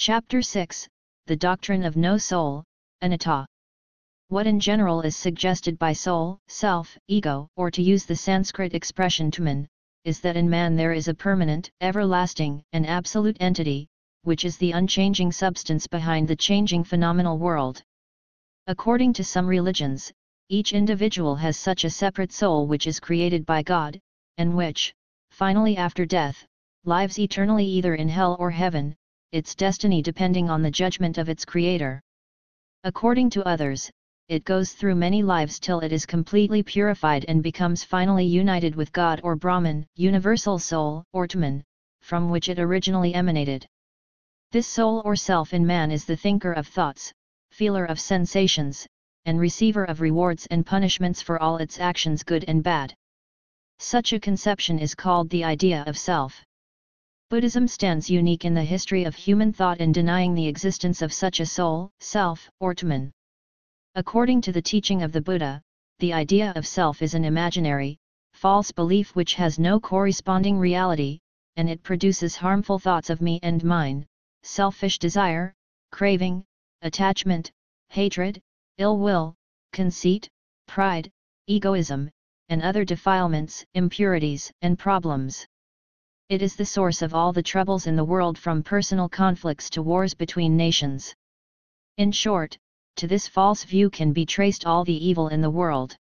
Chapter 6, The Doctrine of No Soul, Anatta. What in general is suggested by soul, self, ego, or to use the Sanskrit expression Atman, is that in man there is a permanent, everlasting, and absolute entity, which is the unchanging substance behind the changing phenomenal world. According to some religions, each individual has such a separate soul which is created by God, and which, finally after death, lives eternally either in hell or heaven, its destiny depending on the judgment of its creator. According to others, it goes through many lives till it is completely purified and becomes finally united with God or Brahman, universal soul, or Atman, from which it originally emanated. This soul or self in man is the thinker of thoughts, feeler of sensations, and receiver of rewards and punishments for all its actions good and bad. Such a conception is called the idea of self. Buddhism stands unique in the history of human thought in denying the existence of such a soul, self, or Atman. According to the teaching of the Buddha, the idea of self is an imaginary, false belief which has no corresponding reality, and it produces harmful thoughts of me and mine, selfish desire, craving, attachment, hatred, ill will, conceit, pride, egoism, and other defilements, impurities, and problems. It is the source of all the troubles in the world, from personal conflicts to wars between nations. In short, to this false view can be traced all the evil in the world.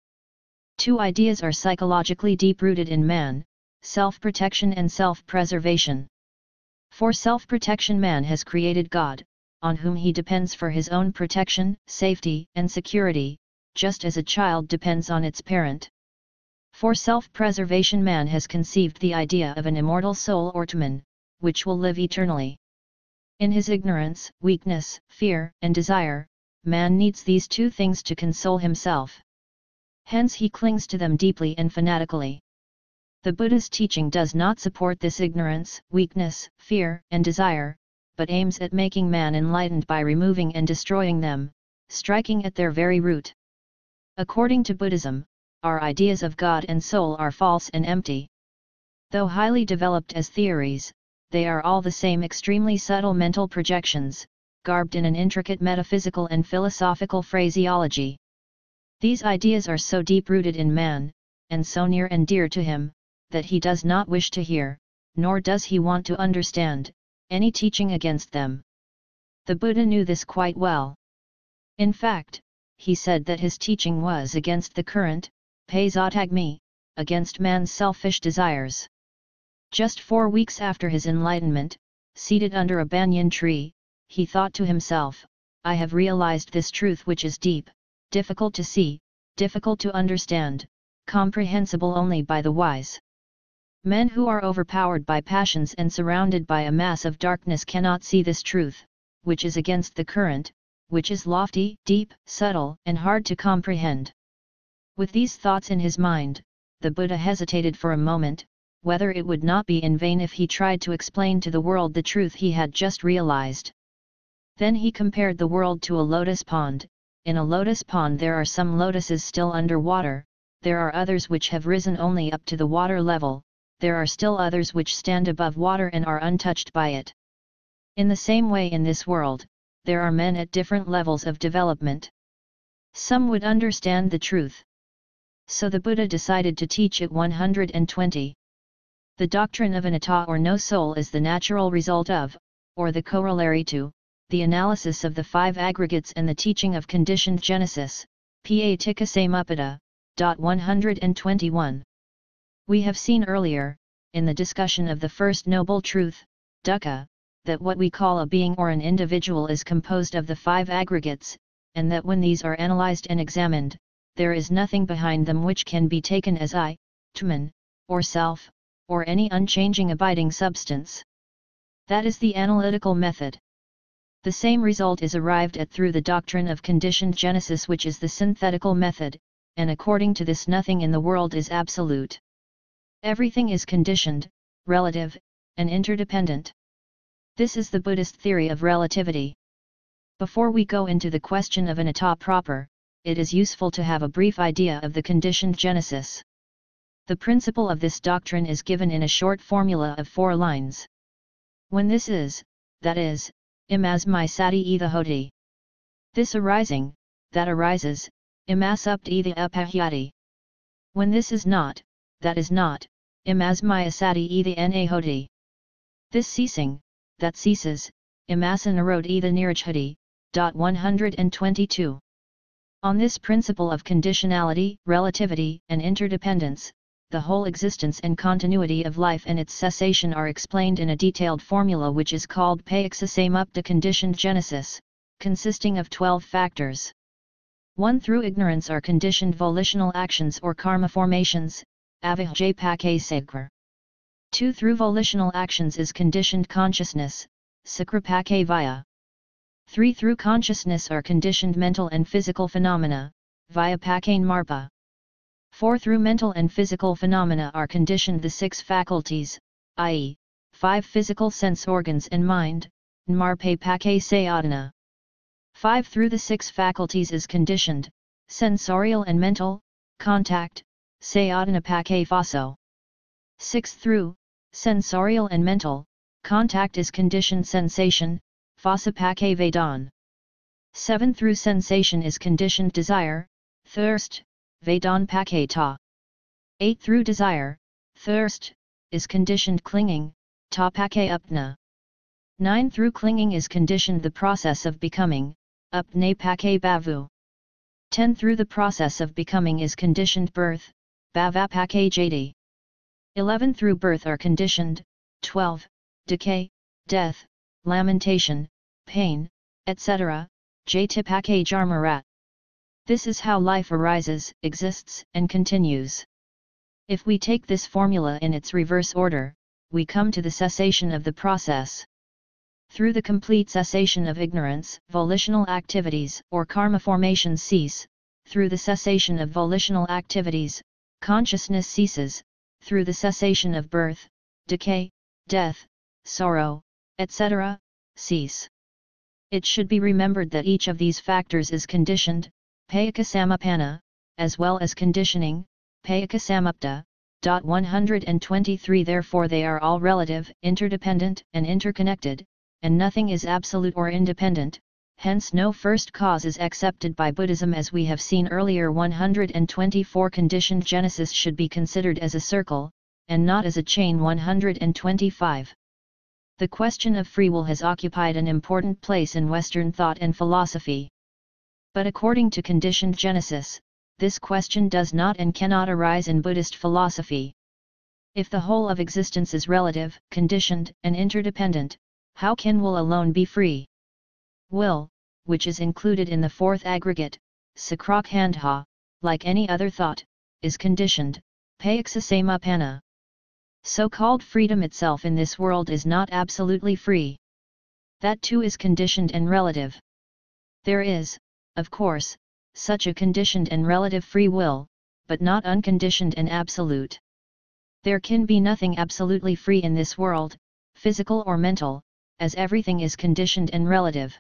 Two ideas are psychologically deep-rooted in man: self-protection and self-preservation. For self-protection, man has created God, on whom he depends for his own protection, safety, and security, just as a child depends on its parent. For self-preservation, man has conceived the idea of an immortal soul or Atman, which will live eternally. In his ignorance, weakness, fear, and desire, man needs these two things to console himself. Hence he clings to them deeply and fanatically. The Buddha's teaching does not support this ignorance, weakness, fear, and desire, but aims at making man enlightened by removing and destroying them, striking at their very root. According to Buddhism, our ideas of God and soul are false and empty. Though highly developed as theories, they are all the same extremely subtle mental projections, garbed in an intricate metaphysical and philosophical phraseology. These ideas are so deep-rooted in man, and so near and dear to him, that he does not wish to hear, nor does he want to understand, any teaching against them. The Buddha knew this quite well. In fact, he said that his teaching was against the current, paisatagmi, against man's selfish desires. Just 4 weeks after his enlightenment, seated under a banyan tree, he thought to himself, I have realized this truth which is deep, difficult to see, difficult to understand, comprehensible only by the wise. Men who are overpowered by passions and surrounded by a mass of darkness cannot see this truth, which is against the current, which is lofty, deep, subtle, and hard to comprehend. With these thoughts in his mind, the Buddha hesitated for a moment, whether it would not be in vain if he tried to explain to the world the truth he had just realized. Then he compared the world to a lotus pond. In a lotus pond there are some lotuses still under water, there are others which have risen only up to the water level, there are still others which stand above water and are untouched by it. In the same way, in this world, there are men at different levels of development. Some would understand the truth. So the Buddha decided to teach it 120. The doctrine of Anatta or no soul is the natural result of, or the corollary to, the analysis of the 5 aggregates and the teaching of conditioned genesis, Patika Samuppada. 121. We have seen earlier, in the discussion of the first noble truth, dukkha, that what we call a being or an individual is composed of the 5 aggregates, and that when these are analyzed and examined, there is nothing behind them which can be taken as I, Atman, or self, or any unchanging abiding substance. That is the analytical method. The same result is arrived at through the doctrine of conditioned genesis, which is the synthetical method, and according to this nothing in the world is absolute. Everything is conditioned, relative, and interdependent. This is the Buddhist theory of relativity. Before we go into the question of Anatta proper, it is useful to have a brief idea of the conditioned genesis. The principle of this doctrine is given in a short formula of 4 lines. When this is, that is, as my sati etha hoti. This arising, that arises, as up etha upahyati. When this is not, that is not, as my asati etha na hoti. This ceasing, that ceases, as anarod etha nirajhati. 122. On this principle of conditionality, relativity, and interdependence, the whole existence and continuity of life and its cessation are explained in a detailed formula which is called Payaxasamupta conditioned genesis, consisting of 12 factors. 1. Through ignorance are conditioned volitional actions or karma formations, avijapake. 2. Through volitional actions is conditioned consciousness, sakrapake vaya. 3. Through consciousness are conditioned mental and physical phenomena, via pakane marpa. 4. Through mental and physical phenomena are conditioned the 6 faculties, i.e., 5 physical sense organs and mind, nmarpe pake sayadana. 5. Through the 6 faculties is conditioned, sensorial and mental, contact, sayadana pake faso. 6. Through sensorial and mental, contact is conditioned sensation, Fasa pake Vedan. 7. Through sensation is conditioned desire, thirst, Vedan pake ta. 8. Through desire, thirst, is conditioned clinging, ta pake upna. 9. Through clinging is conditioned the process of becoming, upne pake bavu. 10. Through the process of becoming is conditioned birth, bhava pake jadi. 11. Through birth are conditioned, 12, decay, death, lamentation, pain, etc., jatipake jarmarat. This is how life arises, exists, and continues. If we take this formula in its reverse order, we come to the cessation of the process. Through the complete cessation of ignorance, volitional activities or karma formations cease. Through the cessation of volitional activities, consciousness ceases. Through the cessation of birth, decay, death, sorrow, etc., cease. It should be remembered that each of these factors is conditioned, payakasamupana, as well as conditioning, payakasamupta. 123. Therefore they are all relative, interdependent, and interconnected, and nothing is absolute or independent, hence no first cause is accepted by Buddhism as we have seen earlier. 124. Conditioned genesis should be considered as a circle, and not as a chain. 125. The question of free will has occupied an important place in Western thought and philosophy. But according to conditioned genesis, this question does not and cannot arise in Buddhist philosophy. If the whole of existence is relative, conditioned, and interdependent, how can will alone be free? Will, which is included in the fourth aggregate, sakrakhandha, like any other thought, is conditioned, payaksasamupana. So-called freedom itself in this world is not absolutely free. That too is conditioned and relative. There is, of course, such a conditioned and relative free will, but not unconditioned and absolute. There can be nothing absolutely free in this world, physical or mental, as everything is conditioned and relative.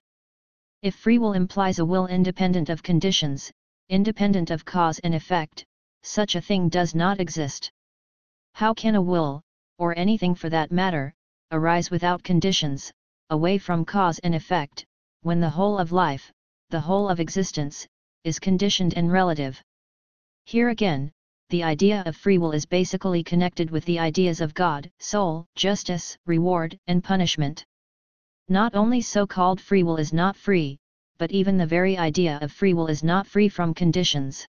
If free will implies a will independent of conditions, independent of cause and effect, such a thing does not exist. How can a will, or anything for that matter, arise without conditions, away from cause and effect, when the whole of life, the whole of existence, is conditioned and relative? Here again, the idea of free will is basically connected with the ideas of God, soul, justice, reward, and punishment. Not only so-called free will is not free, but even the very idea of free will is not free from conditions.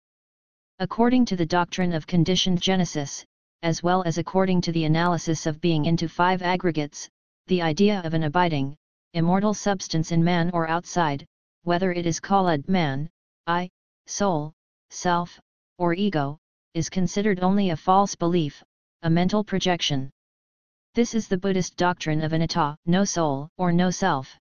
According to the doctrine of conditioned genesis, as well as according to the analysis of being into 5 aggregates, the idea of an abiding, immortal substance in man or outside, whether it is called man, I, soul, self, or ego, is considered only a false belief, a mental projection. This is the Buddhist doctrine of anatta, no soul, or no self.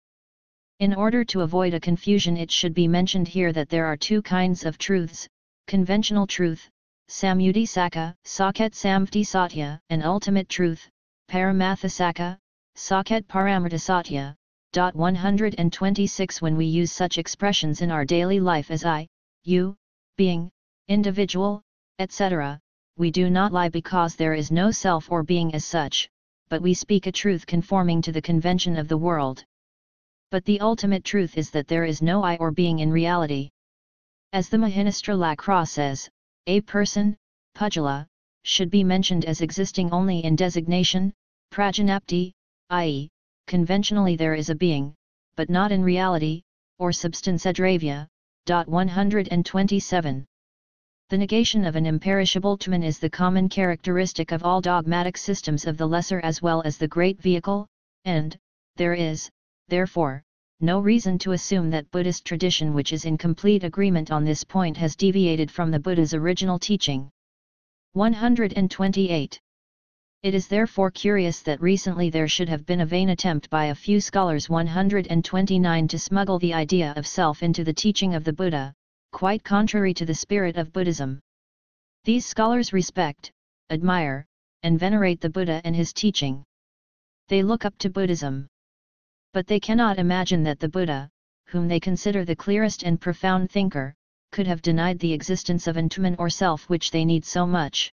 In order to avoid a confusion, it should be mentioned here that there are 2 kinds of truths: conventional truth, samudhisaka, saket samvti satya, and ultimate truth, paramathasaka, saket paramrta satya. 126. When we use such expressions in our daily life as I, you, being, individual, etc., we do not lie because there is no self or being as such, but we speak a truth conforming to the convention of the world. But the ultimate truth is that there is no I or being in reality. As the Mahinastra Lakra says, a person, Pujala, should be mentioned as existing only in designation, prajanapti, i.e., conventionally there is a being, but not in reality, or substance adravya. 127. The negation of an imperishable Atman is the common characteristic of all dogmatic systems of the lesser as well as the great vehicle, and there is, therefore, no reason to assume that Buddhist tradition which is in complete agreement on this point has deviated from the Buddha's original teaching. 128. It is therefore curious that recently there should have been a vain attempt by a few scholars 129 to smuggle the idea of self into the teaching of the Buddha, quite contrary to the spirit of Buddhism. These scholars respect, admire, and venerate the Buddha and his teaching. They look up to Buddhism. But they cannot imagine that the Buddha, whom they consider the clearest and profound thinker, could have denied the existence of an Atman or self which they need so much.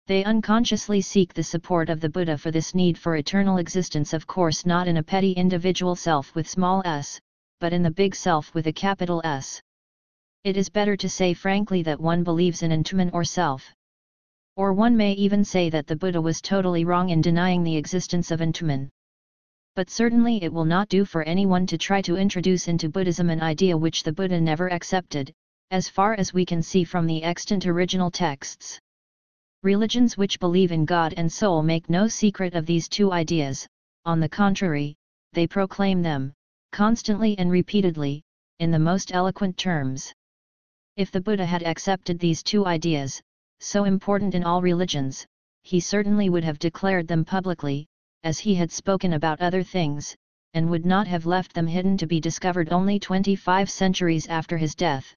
They unconsciously seek the support of the Buddha for this need for eternal existence, of course not in a petty individual self with small s, but in the big self with a capital S. It is better to say frankly that one believes in an Atman or self. Or one may even say that the Buddha was totally wrong in denying the existence of an Atman. But certainly it will not do for anyone to try to introduce into Buddhism an idea which the Buddha never accepted, as far as we can see from the extant original texts. Religions which believe in God and soul make no secret of these two ideas, on the contrary, they proclaim them, constantly and repeatedly, in the most eloquent terms. If the Buddha had accepted these two ideas, so important in all religions, he certainly would have declared them publicly, as he had spoken about other things, and would not have left them hidden to be discovered only 25 centuries after his death.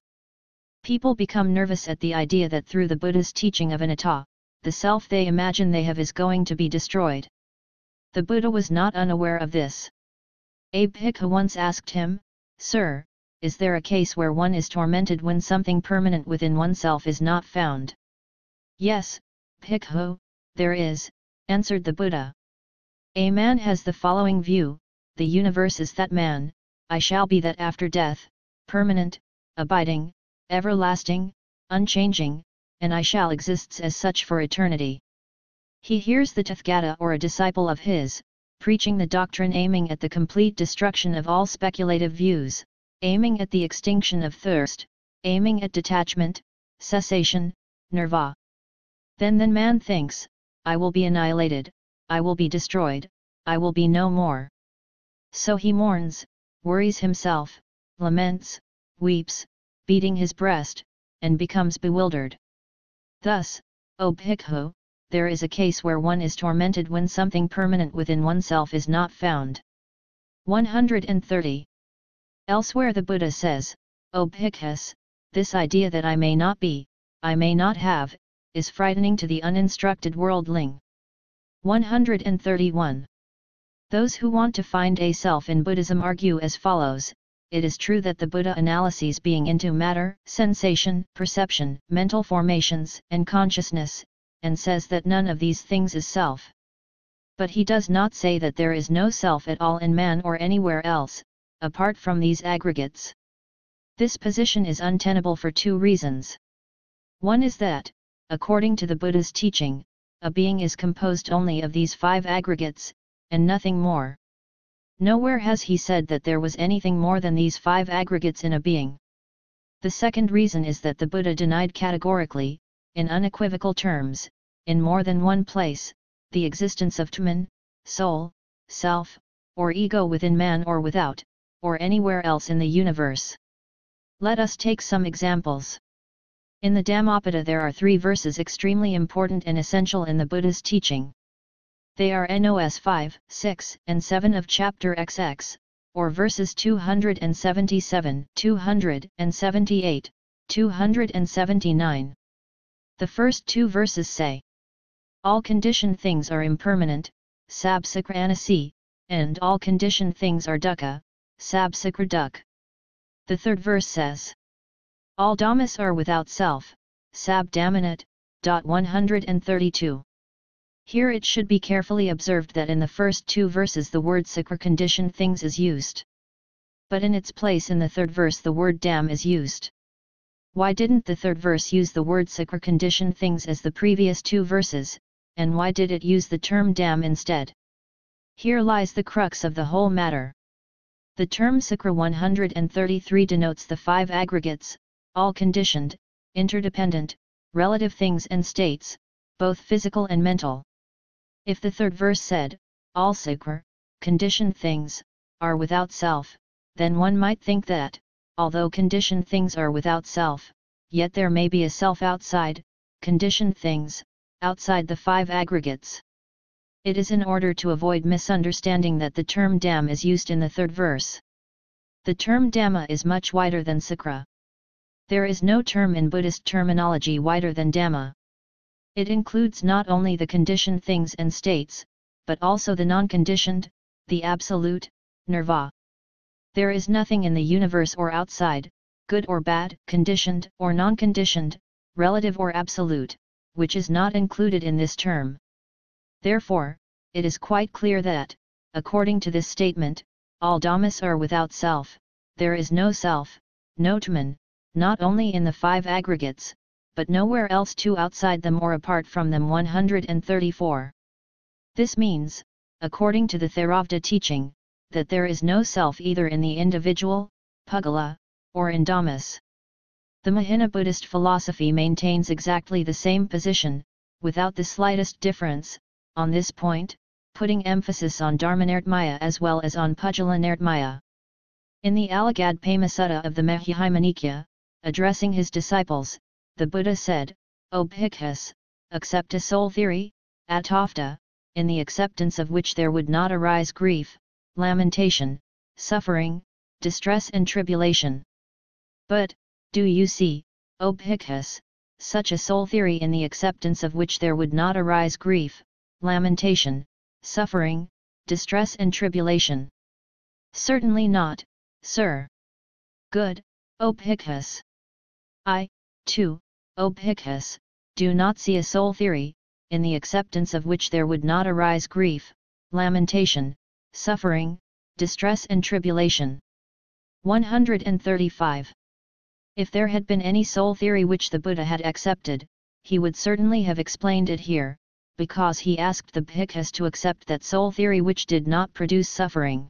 People become nervous at the idea that through the Buddha's teaching of Anatta, the self they imagine they have is going to be destroyed. The Buddha was not unaware of this. A bhikkhu once asked him, "Sir, is there a case where one is tormented when something permanent within oneself is not found?" "Yes, bhikkhu, there is," answered the Buddha. A man has the following view: the universe is that man, I shall be that after death, permanent, abiding, everlasting, unchanging, and I shall exists as such for eternity. He hears the Tathagata or a disciple of his, preaching the doctrine aiming at the complete destruction of all speculative views, aiming at the extinction of thirst, aiming at detachment, cessation, nirvana. Then man thinks, I will be annihilated, I will be destroyed, I will be no more. So he mourns, worries himself, laments, weeps, beating his breast, and becomes bewildered. Thus, O bhikkhu, there is a case where one is tormented when something permanent within oneself is not found. 130. Elsewhere the Buddha says, O bhikkhus, this idea that I may not be, I may not have, is frightening to the uninstructed worldling. 131. Those who want to find a self in Buddhism argue as follows: it is true that the Buddha analyses being into matter, sensation, perception, mental formations, and consciousness, and says that none of these things is self. But he does not say that there is no self at all in man or anywhere else, apart from these aggregates. This position is untenable for two reasons. One is that, according to the Buddha's teaching, a being is composed only of these 5 aggregates, and nothing more. Nowhere has he said that there was anything more than these 5 aggregates in a being. The second reason is that the Buddha denied categorically, in unequivocal terms, in more than one place, the existence of Atman, soul, self, or ego within man or without, or anywhere else in the universe. Let us take some examples. In the Dhammapada there are 3 verses extremely important and essential in the Buddha's teaching. They are Nos 5, 6, and 7 of chapter XX, or verses 277, 278, 279. The first 2 verses say, all conditioned things are impermanent, sabsakra anasi, and all conditioned things are dukkha, sabsakra dukkha. The third verse says, all dhammas are without self, sab dhammanat. 132. Here it should be carefully observed that in the first 2 verses the word sakra conditioned things is used. But in its place in the third verse the word dam is used. Why didn't the third verse use the word sakra conditioned things as the previous two verses, and why did it use the term dam instead? Here lies the crux of the whole matter. The term sakra 133 denotes the five aggregates, all conditioned, interdependent, relative things and states, both physical and mental. If the third verse said, all sakra, conditioned things, are without self, then one might think that, although conditioned things are without self, yet there may be a self outside, conditioned things, outside the five aggregates. It is in order to avoid misunderstanding that the term dam is used in the third verse. The term dhamma is much wider than sakra. There is no term in Buddhist terminology wider than dhamma. It includes not only the conditioned things and states, but also the non-conditioned, the absolute, nirva. There is nothing in the universe or outside, good or bad, conditioned or non-conditioned, relative or absolute, which is not included in this term. Therefore, it is quite clear that, according to this statement, all dhammas are without self, there is no self, no Atman, not only in the five aggregates, but nowhere else too outside them or apart from them. 134. This means, according to the Theravada teaching, that there is no self either in the individual, Pugala, or in dhammas. The Mahina Buddhist philosophy maintains exactly the same position, without the slightest difference, on this point, putting emphasis on Dharmanartmaya as well as on Pujalanartmaya. In the Alagadpema Sutta of the Majjhima Nikaya, addressing his disciples, the Buddha said, O Bhikkhus, accept a soul theory, atofta, in the acceptance of which there would not arise grief, lamentation, suffering, distress and tribulation. But, do you see, O Bhikkhus, such a soul theory in the acceptance of which there would not arise grief, lamentation, suffering, distress and tribulation? Certainly not, sir. Good, O Bhikkhus. I, too, O Bhikkhus, do not see a soul theory, in the acceptance of which there would not arise grief, lamentation, suffering, distress and tribulation. 135. If there had been any soul theory which the Buddha had accepted, he would certainly have explained it here, because he asked the bhikkhus to accept that soul theory which did not produce suffering.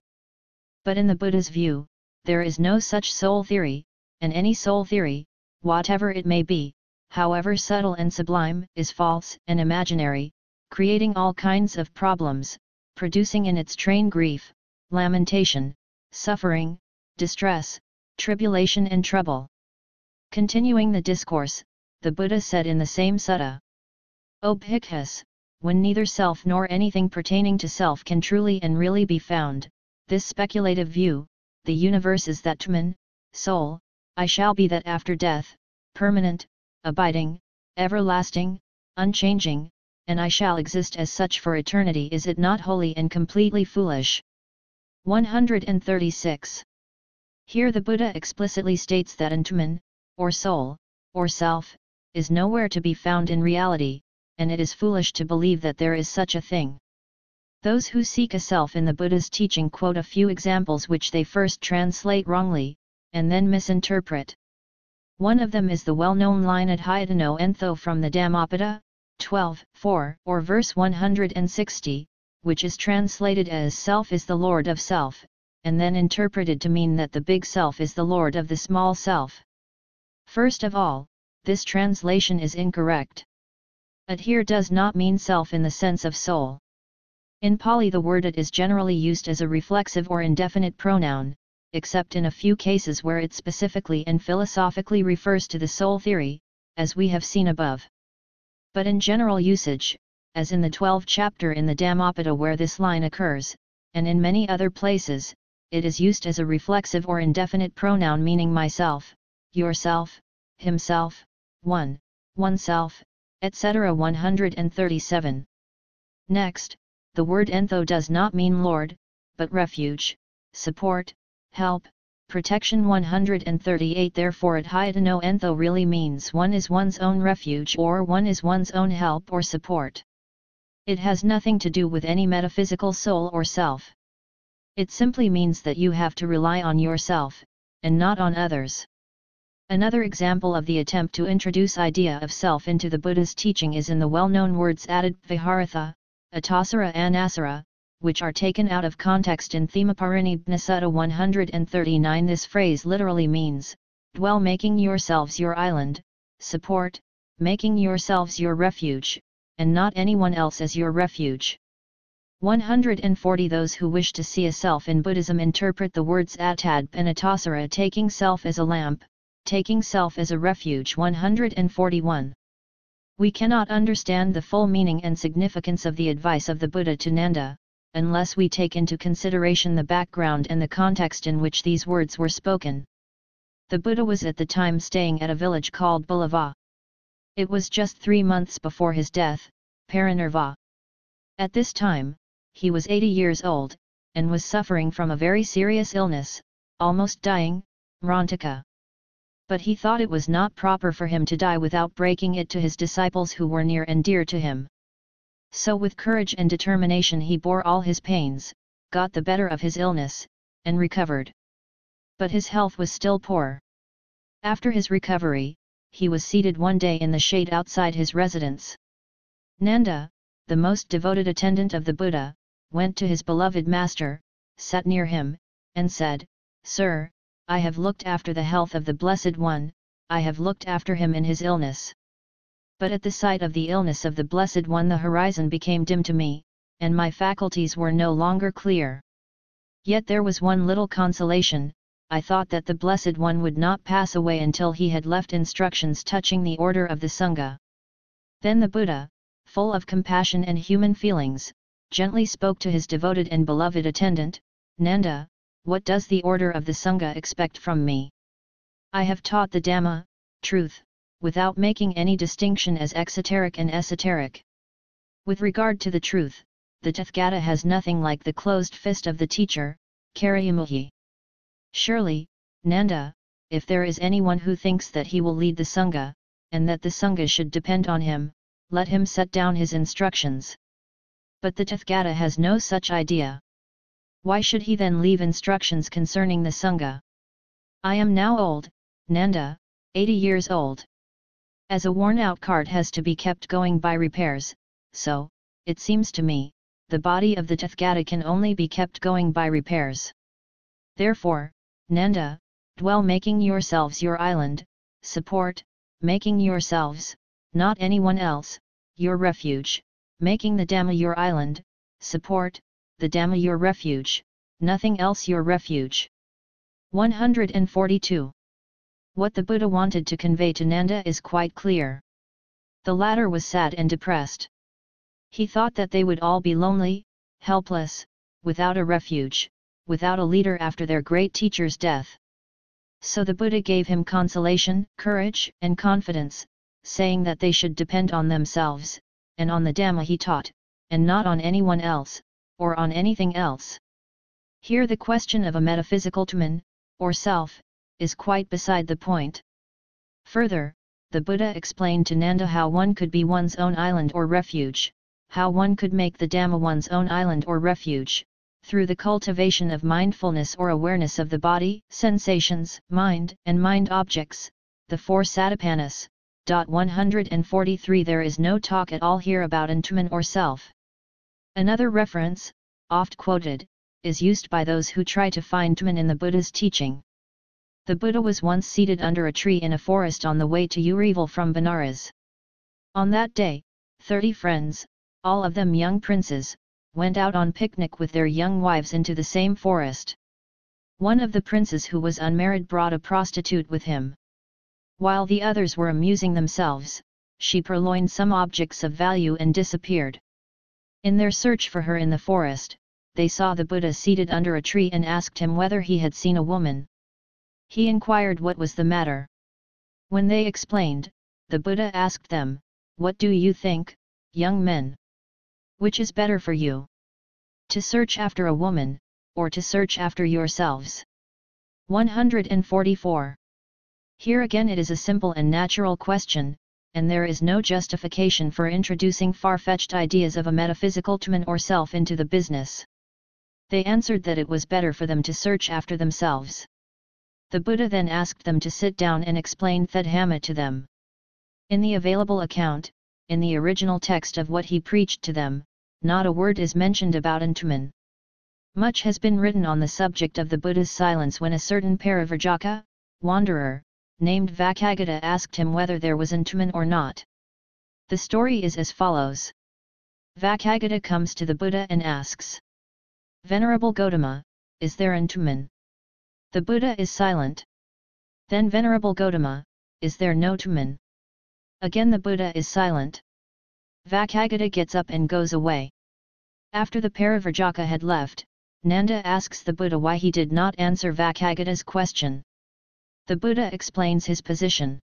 But in the Buddha's view, there is no such soul theory, and any soul theory, whatever it may be, however subtle and sublime, is false and imaginary, creating all kinds of problems, producing in its train grief, lamentation, suffering, distress, tribulation and trouble. Continuing the discourse, the Buddha said in the same sutta, O Bhikkhus, when neither self nor anything pertaining to self can truly and really be found, this speculative view, the universe is that Atman, soul, I shall be that after death, permanent, abiding, everlasting, unchanging, and I shall exist as such for eternity, is it not wholly and completely foolish? 136. Here the Buddha explicitly states that Atman, or soul, or self, is nowhere to be found in reality, and it is foolish to believe that there is such a thing. Those who seek a self in the Buddha's teaching quote a few examples which they first translate wrongly, and then misinterpret. One of them is the well-known line Adhyata no entho from the Dhammapada, 12:4 or verse 160, which is translated as self is the lord of self, and then interpreted to mean that the big self is the lord of the small self. First of all, this translation is incorrect. Ad here does not mean self in the sense of soul. In Pali the word ad is generally used as a reflexive or indefinite pronoun, except in a few cases where it specifically and philosophically refers to the soul theory, as we have seen above. But in general usage, as in the 12th chapter in the Dhammapada where this line occurs, and in many other places, it is used as a reflexive or indefinite pronoun meaning myself, yourself, himself, one, oneself, etc. 137. Next, the word entho does not mean lord, but refuge, support, help, protection. 138. Therefore Adhyata no entho really means one is one's own refuge or one is one's own help or support. It has nothing to do with any metaphysical soul or self. It simply means that you have to rely on yourself, and not on others. Another example of the attempt to introduce idea of self into the Buddha's teaching is in the well-known words added viharatha, atasara anasara, which are taken out of context in Themaparinibhna Sutta 139. This phrase literally means, dwell making yourselves your island, support, making yourselves your refuge, and not anyone else as your refuge. 140. Those who wish to see a self in Buddhism interpret the words attad and atasara taking self as a lamp, taking self as a refuge. 141. We cannot understand the full meaning and significance of the advice of the Buddha to Nanda, unless we take into consideration the background and the context in which these words were spoken. The Buddha was at the time staying at a village called Bulava. It was just 3 months before his death, parinirva. At this time, he was 80 years old, and was suffering from a very serious illness, almost dying, mrantika. But he thought it was not proper for him to die without breaking it to his disciples who were near and dear to him. So with courage and determination he bore all his pains, got the better of his illness, and recovered. But his health was still poor. After his recovery, he was seated one day in the shade outside his residence. Nanda, the most devoted attendant of the Buddha, went to his beloved master, sat near him, and said, "Sir, I have looked after the health of the Blessed One, I have looked after him in his illness. But at the sight of the illness of the Blessed One the horizon became dim to me, and my faculties were no longer clear. Yet there was one little consolation, I thought that the Blessed One would not pass away until he had left instructions touching the order of the Sangha." Then the Buddha, full of compassion and human feelings, gently spoke to his devoted and beloved attendant, "Nanda, what does the order of the Sangha expect from me? I have taught the Dhamma, truth, without making any distinction as exoteric and esoteric. With regard to the truth, the Tathagata has nothing like the closed fist of the teacher, Karyamuhi. Surely, Nanda, if there is anyone who thinks that he will lead the Sangha, and that the Sangha should depend on him, let him set down his instructions. But the Tathagata has no such idea. Why should he then leave instructions concerning the Sangha? I am now old, Nanda, 80 years old. As a worn-out cart has to be kept going by repairs, so, it seems to me, the body of the Tathagata can only be kept going by repairs. Therefore, Nanda, dwell making yourselves your island, support, making yourselves, not anyone else, your refuge, making the Dhamma your island, support, the Dhamma your refuge, nothing else your refuge." 142. What the Buddha wanted to convey to Nanda is quite clear. The latter was sad and depressed. He thought that they would all be lonely, helpless, without a refuge, without a leader after their great teacher's death. So the Buddha gave him consolation, courage, and confidence, saying that they should depend on themselves, and on the Dhamma he taught, and not on anyone else, or on anything else. Here the question of a metaphysical Atman, or self, is quite beside the point. Further, the Buddha explained to Nanda how one could be one's own island or refuge, how one could make the Dhamma one's own island or refuge, through the cultivation of mindfulness or awareness of the body, sensations, mind and mind objects, the 4 Satipanas. 143. There is no talk at all here about Atman or self. Another reference, oft quoted, is used by those who try to find Atman in the Buddha's teaching. The Buddha was once seated under a tree in a forest on the way to Urival from Benares. On that day, 30 friends, all of them young princes, went out on picnic with their young wives into the same forest. One of the princes who was unmarried brought a prostitute with him. While the others were amusing themselves, she purloined some objects of value and disappeared. In their search for her in the forest, they saw the Buddha seated under a tree and asked him whether he had seen a woman. He inquired what was the matter. When they explained, the Buddha asked them, "What do you think, young men? Which is better for you? To search after a woman, or to search after yourselves?" 144. Here again it is a simple and natural question, and there is no justification for introducing far-fetched ideas of a metaphysical Atman or self into the business. They answered that it was better for them to search after themselves. The Buddha then asked them to sit down and explained Thedhamma to them. In the available account, in the original text of what he preached to them, not a word is mentioned about Antuman. Much has been written on the subject of the Buddha's silence when a certain Parivrajaka, wanderer, named Vakagata asked him whether there was Antuman or not. The story is as follows. Vakagata comes to the Buddha and asks, Venerable Gautama, is there Antuman? The Buddha is silent. Then Venerable Gautama, is there no Tuman? Again the Buddha is silent. Vakagata gets up and goes away. After the Parivrajaka had left, Nanda asks the Buddha why he did not answer Vakagata's question. The Buddha explains his position.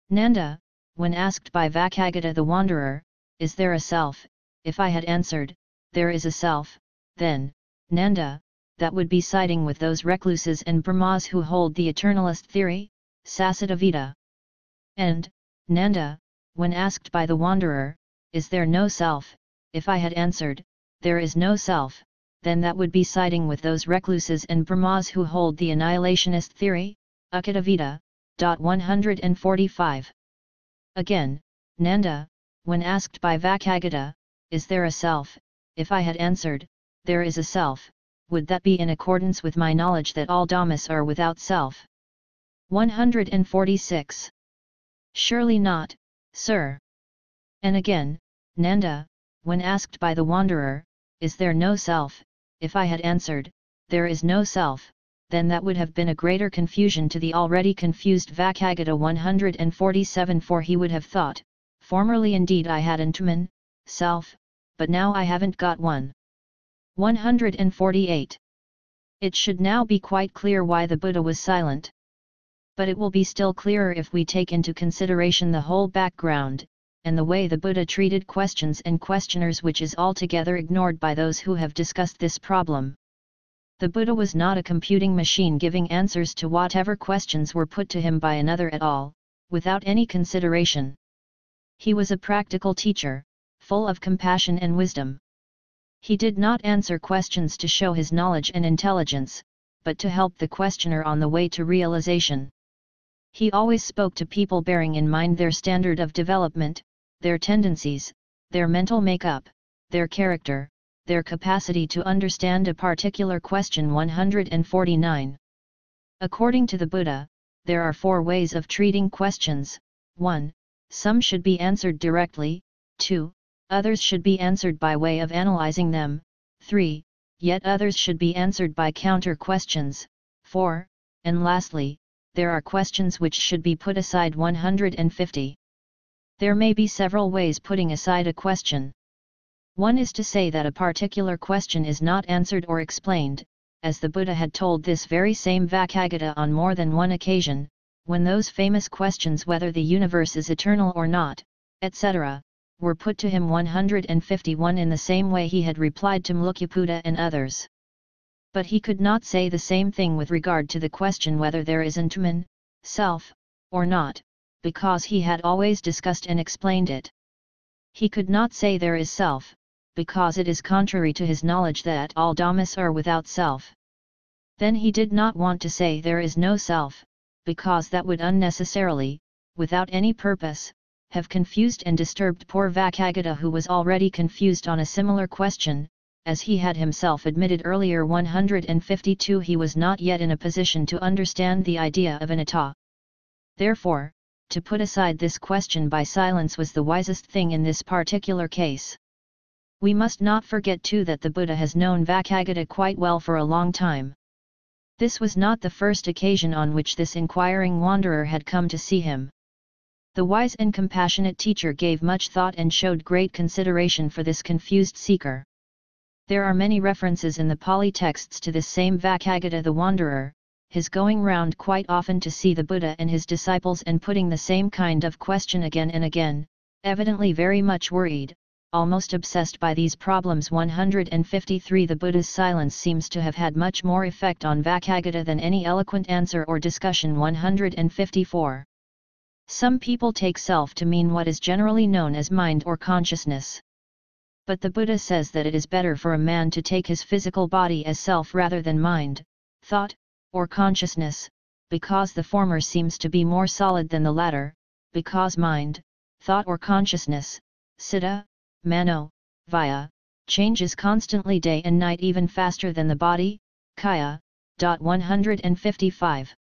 Nanda, when asked by Vakagata the wanderer, is there a self, if I had answered, there is a self, then, Nanda, that would be siding with those recluses and Brahmas who hold the eternalist theory, Sasadavita. And, Nanda, when asked by the wanderer, is there no self, if I had answered, there is no self, then that would be siding with those recluses and Brahmas who hold the annihilationist theory, Akadavita. 145. Again, Nanda, when asked by Vakagata, is there a self, if I had answered, there is a self, would that be in accordance with my knowledge that all dhammas are without self? 146. Surely not, sir. And again, Nanda, when asked by the wanderer, is there no self, if I had answered, there is no self, then that would have been a greater confusion to the already confused Vakagata. 147. For he would have thought, formerly indeed I had Antuman, self, but now I haven't got one. 148. It should now be quite clear why the Buddha was silent. But it will be still clearer if we take into consideration the whole background, and the way the Buddha treated questions and questioners, which is altogether ignored by those who have discussed this problem. The Buddha was not a computing machine giving answers to whatever questions were put to him by another at all, without any consideration. He was a practical teacher, full of compassion and wisdom. He did not answer questions to show his knowledge and intelligence, but to help the questioner on the way to realization. He always spoke to people bearing in mind their standard of development, their tendencies, their mental makeup, their character, their capacity to understand a particular question. 149. According to the Buddha, there are 4 ways of treating questions. 1. Some should be answered directly. 2. Others should be answered by way of analyzing them. 3. Yet others should be answered by counter-questions. 4. And lastly, there are questions which should be put aside. 150. There may be several ways putting aside a question. One is to say that a particular question is not answered or explained, as the Buddha had told this very same Vakagata on more than one occasion, when those famous questions whether the universe is eternal or not, etc., were put to him. 151. In the same way he had replied to Mlukyaputa and others. But he could not say the same thing with regard to the question whether there is Antuman, self, or not, because he had always discussed and explained it. He could not say there is self, because it is contrary to his knowledge that all dhammas are without self. Then he did not want to say there is no self, because that would unnecessarily, without any purpose, have confused and disturbed poor Vakagata, who was already confused on a similar question, as he had himself admitted earlier. 152. He was not yet in a position to understand the idea of Anatta. Therefore, to put aside this question by silence was the wisest thing in this particular case. We must not forget too that the Buddha has known Vakagata quite well for a long time. This was not the first occasion on which this inquiring wanderer had come to see him. The wise and compassionate teacher gave much thought and showed great consideration for this confused seeker. There are many references in the Pali texts to this same Vakagata the wanderer, his going round quite often to see the Buddha and his disciples and putting the same kind of question again and again, evidently very much worried, almost obsessed by these problems. 153. The Buddha's silence seems to have had much more effect on Vakagata than any eloquent answer or discussion. 154. Some people take self to mean what is generally known as mind or consciousness. But the Buddha says that it is better for a man to take his physical body as self rather than mind, thought, or consciousness, because the former seems to be more solid than the latter, because mind, thought or consciousness, citta, mano, vaya, changes constantly day and night even faster than the body, kaya. 155.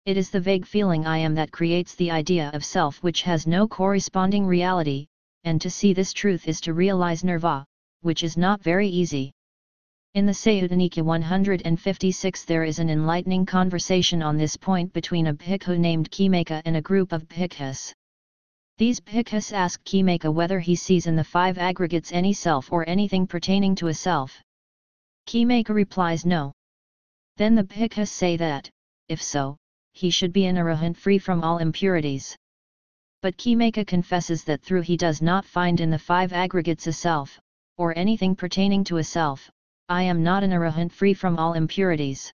It is the vague feeling I am that creates the idea of self which has no corresponding reality, and to see this truth is to realize nirvana, which is not very easy. In the Sutta Nikaya 156 there is an enlightening conversation on this point between a bhikkhu named Khimaka and a group of bhikkhus. These bhikkhus ask Khimaka whether he sees in the five aggregates any self or anything pertaining to a self. Khimaka replies no. Then the bhikkhus say that, if so, he should be an arahant free from all impurities. But Khimaka confesses that though he does not find in the five aggregates a self, or anything pertaining to a self, I am not an arahant free from all impurities.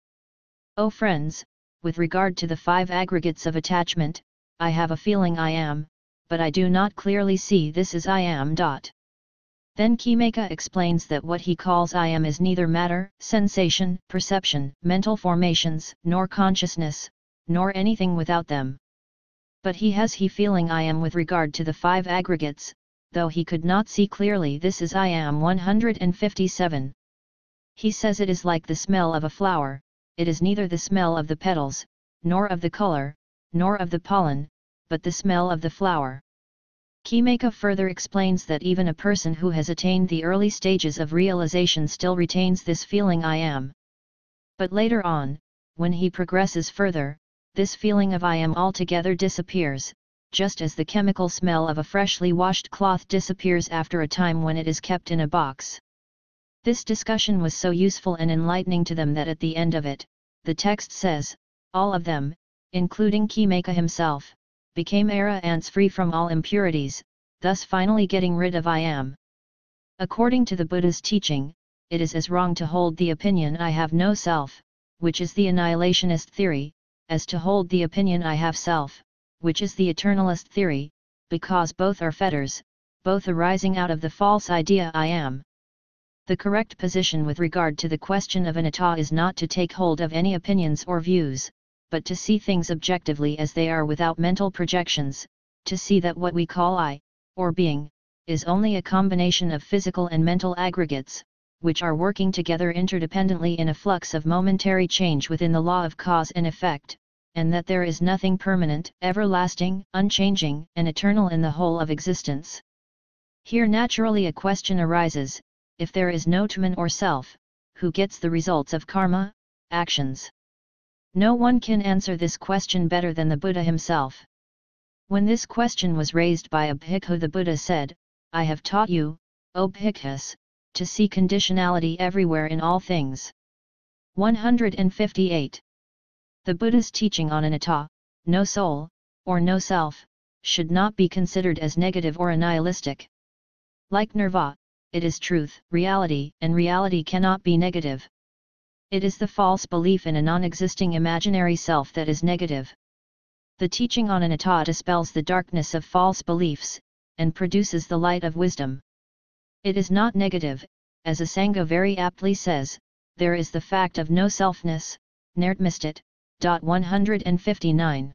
O friends, with regard to the five aggregates of attachment, I have a feeling I am, but I do not clearly see this as I am. Then Khimaka explains that what he calls I am is neither matter, sensation, perception, mental formations, nor consciousness, nor anything without them. But he has feeling I am with regard to the five aggregates, though he could not see clearly this is I am. 157. He says it is like the smell of a flower, it is neither the smell of the petals, nor of the color, nor of the pollen, but the smell of the flower. Khimaka further explains that even a person who has attained the early stages of realization still retains this feeling I am. But later on, when he progresses further, this feeling of I am altogether disappears, just as the chemical smell of a freshly washed cloth disappears after a time when it is kept in a box. This discussion was so useful and enlightening to them that at the end of it, the text says, all of them, including Khimaka himself, became arahants free from all impurities, thus finally getting rid of I am. According to the Buddha's teaching, it is as wrong to hold the opinion I have no self, which is the annihilationist theory, as to hold the opinion I have self, which is the eternalist theory, because both are fetters, both arising out of the false idea I am. The correct position with regard to the question of anatta is not to take hold of any opinions or views, but to see things objectively as they are without mental projections, to see that what we call I, or being, is only a combination of physical and mental aggregates, which are working together interdependently in a flux of momentary change within the law of cause and effect, and that there is nothing permanent, everlasting, unchanging, and eternal in the whole of existence. Here naturally a question arises, if there is no Atman or self, who gets the results of karma, actions? No one can answer this question better than the Buddha himself. When this question was raised by a bhikkhu, the Buddha said, I have taught you, O bhikkhus, to see conditionality everywhere in all things. 158. The Buddha's teaching on anatta, no soul, or no self, should not be considered as negative or nihilistic. Like nirvana, it is truth, reality, and reality cannot be negative. It is the false belief in a non-existing imaginary self that is negative. The teaching on anatta dispels the darkness of false beliefs, and produces the light of wisdom. It is not negative, as Asanga very aptly says, there is the fact of no selfness, nirtmistat. 159.